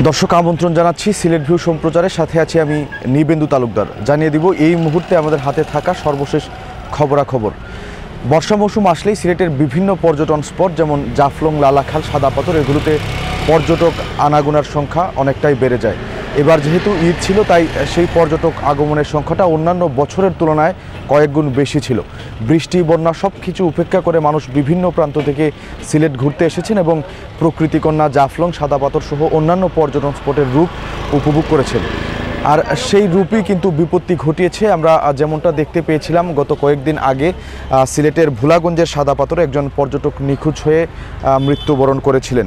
দর্শক আমন্ত্রণ জানাচ্ছি সিলেট ভিউ সম্প্রচারের সাথে আছি আমি নিবেন্দু তালুকদার। জানিয়ে দিব এই মুহূর্তে আমাদের হাতে থাকা সর্বশেষ খবরাখবর। বর্ষা মৌসুম আসলেই সিলেটের বিভিন্ন পর্যটন স্পট যেমন জাফলং, লালাখাল, সাদা পাথর এগুলোতে পর্যটক আনাগোনার সংখ্যা অনেকটাই বেড়ে যায়। এবার যেহেতু ঈদ ছিল তাই সেই পর্যটক আগমনের সংখ্যাটা অন্যান্য বছরের তুলনায় কয়েক গুণ বেশি ছিল। বৃষ্টি, বন্যা সব কিছু উপেক্ষা করে মানুষ বিভিন্ন প্রান্ত থেকে সিলেট ঘুরতে এসেছেন এবং প্রকৃতিকন্যা, জাফলং, সাদা পাথর সহ অন্যান্য পর্যটন স্পটের রূপ উপভোগ করেছেন। আর সেই রূপই কিন্তু বিপত্তি ঘটিয়েছে। আমরা যেমনটা দেখতে পেয়েছিলাম গত কয়েকদিন আগে সিলেটের ভোলাগঞ্জের সাদা পাথরে একজন পর্যটক নিখোঁজ হয়ে মৃত্যুবরণ করেছিলেন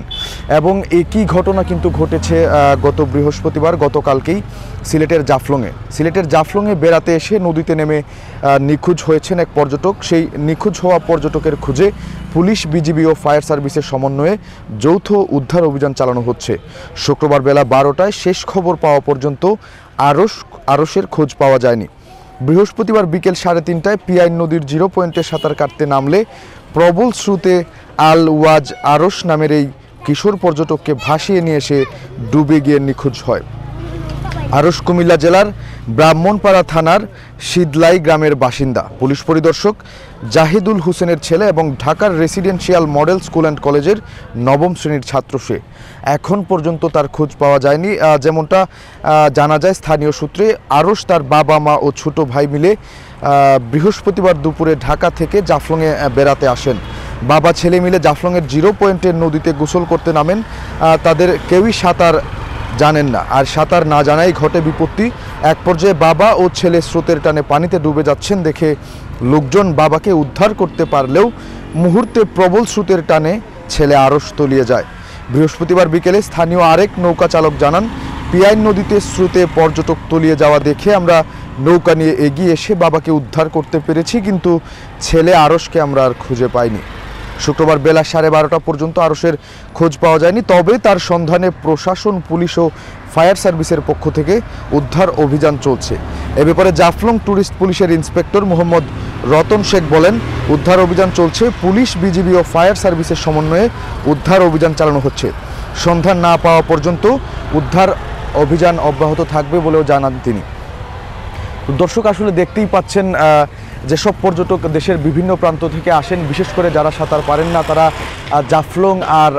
এবং একই ঘটনা কিন্তু ঘটেছে গত বৃহস্পতিবার, গতকালকেই সিলেটের জাফলংয়ে বেড়াতে এসে নদীতে নেমে নিখোঁজ হয়েছেন এক পর্যটক। সেই নিখোঁজ হওয়া পর্যটকের খুঁজে পুলিশ, বিজিবি ও ফায়ার সার্ভিসের সমন্বয়ে যৌথ উদ্ধার অভিযান চালানো হচ্ছে। শুক্রবার বেলা 12টায় শেষ খবর পাওয়া পর্যন্ত আরশের খোঁজ পাওয়া যায়নি। বৃহস্পতিবার বিকেল 3:30টায় পিয়াইন নদীর 0 পয়েন্টে সাঁতার কাটতে নামলে প্রবল স্রোতে আল ওয়াজ আরশ নামের এই কিশোর পর্যটককে ভাসিয়ে নিয়ে এসে ডুবে গিয়ে নিখোঁজ হয়। আরশ কুমিল্লা জেলার ব্রাহ্মণপাড়া থানার শীদলাই গ্রামের বাসিন্দা। পুলিশ পরিদর্শক জাহিদুল হোসেনের ছেলে এবং ঢাকার রেসিডেন্সিয়াল মডেল স্কুল অ্যান্ড কলেজের 9ম শ্রেণীর ছাত্র সে। এখন পর্যন্ত তার খোঁজ পাওয়া যায়নি। যেমনটা জানা যায় স্থানীয় সূত্রে, আরশ, তার বাবা, মা ও ছোট ভাই মিলে বৃহস্পতিবার দুপুরে ঢাকা থেকে জাফলংয়ে বেড়াতে আসেন। বাবা ছেলে মিলে জাফলংয়ের 0 পয়েন্টের নদীতে গোসল করতে নামেন। তাদের কেউই সাঁতার জানেন না, আর সাঁতার না জানাই ঘটে বিপত্তি। এক পর্যায়ে বাবা ও ছেলে স্রোতের টানে পানিতে ডুবে যাচ্ছেন দেখে লোকজন বাবাকে উদ্ধার করতে পারলেও মুহূর্তে প্রবল স্রোতের টানে ছেলে আরশ তলিয়ে যায়। বৃহস্পতিবার বিকেলে স্থানীয় আরেক নৌকা চালক জানান, পিয়াইন নদীতে স্রোতে পর্যটক তলিয়ে যাওয়া দেখে আমরা নৌকা নিয়ে এগিয়ে এসে বাবাকে উদ্ধার করতে পেরেছি, কিন্তু ছেলে আরশকে আমরা আর খুঁজে পাইনি। শুক্রবার বেলা 12:30 পর্যন্ত আরশের খোঁজ পাওয়া যায়নি। তবে তার সন্ধানে প্রশাসন, পুলিশ ও ফায়ার সার্ভিসের পক্ষ থেকে উদ্ধার অভিযান চলছে। এ ব্যাপারে জাফলং ট্যুরিস্ট পুলিশের ইন্সপেক্টর মোহাম্মদ রতন শেখ বলেন, উদ্ধার অভিযান চলছে। পুলিশ, বিজিবি ও ফায়ার সার্ভিসের সমন্বয়ে উদ্ধার অভিযান চালানো হচ্ছে। সন্ধান না পাওয়া পর্যন্ত উদ্ধার অভিযান অব্যাহত থাকবে বলেও জানান তিনি। দর্শক আসলে দেখতেই পাচ্ছেন যেসব পর্যটক দেশের বিভিন্ন প্রান্ত থেকে আসেন, বিশেষ করে যারা সাঁতার পারেন না, তারা জাফলং আর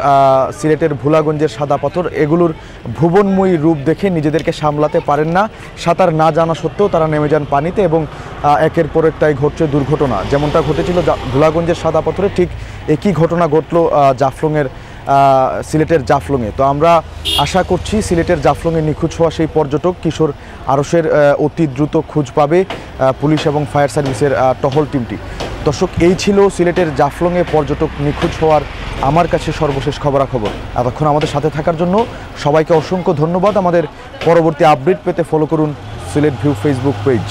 সিলেটের ভোলাগঞ্জের সাদা পাথর এগুলোর ভুবনময়ী রূপ দেখে নিজেদেরকে সামলাতে পারেন না। সাঁতার না জানা সত্ত্বেও তারা নেমে যান পানিতে এবং একের পর এক তাই ঘটছে দুর্ঘটনা। যেমনটা ঘটেছিল ভোলাগঞ্জের সাদা পাথরে, ঠিক একই ঘটনা ঘটল সিলেটের জাফলংয়ে। তো আমরা আশা করছি সিলেটের জাফলংয়ে নিখোঁজ হওয়া সেই পর্যটক কিশোর আরশের অতি দ্রুত খোঁজ পাবে পুলিশ এবং ফায়ার সার্ভিসের টহল টিমটি। দর্শক, এই ছিল সিলেটের জাফলংয়ে পর্যটক নিখোঁজ হওয়ার আমার কাছে সর্বশেষ খবরাখবর। এতক্ষণ আমাদের সাথে থাকার জন্য সবাইকে অসংখ্য ধন্যবাদ। আমাদের পরবর্তী আপডেট পেতে ফলো করুন সিলেট ভিউ ফেসবুক পেজ।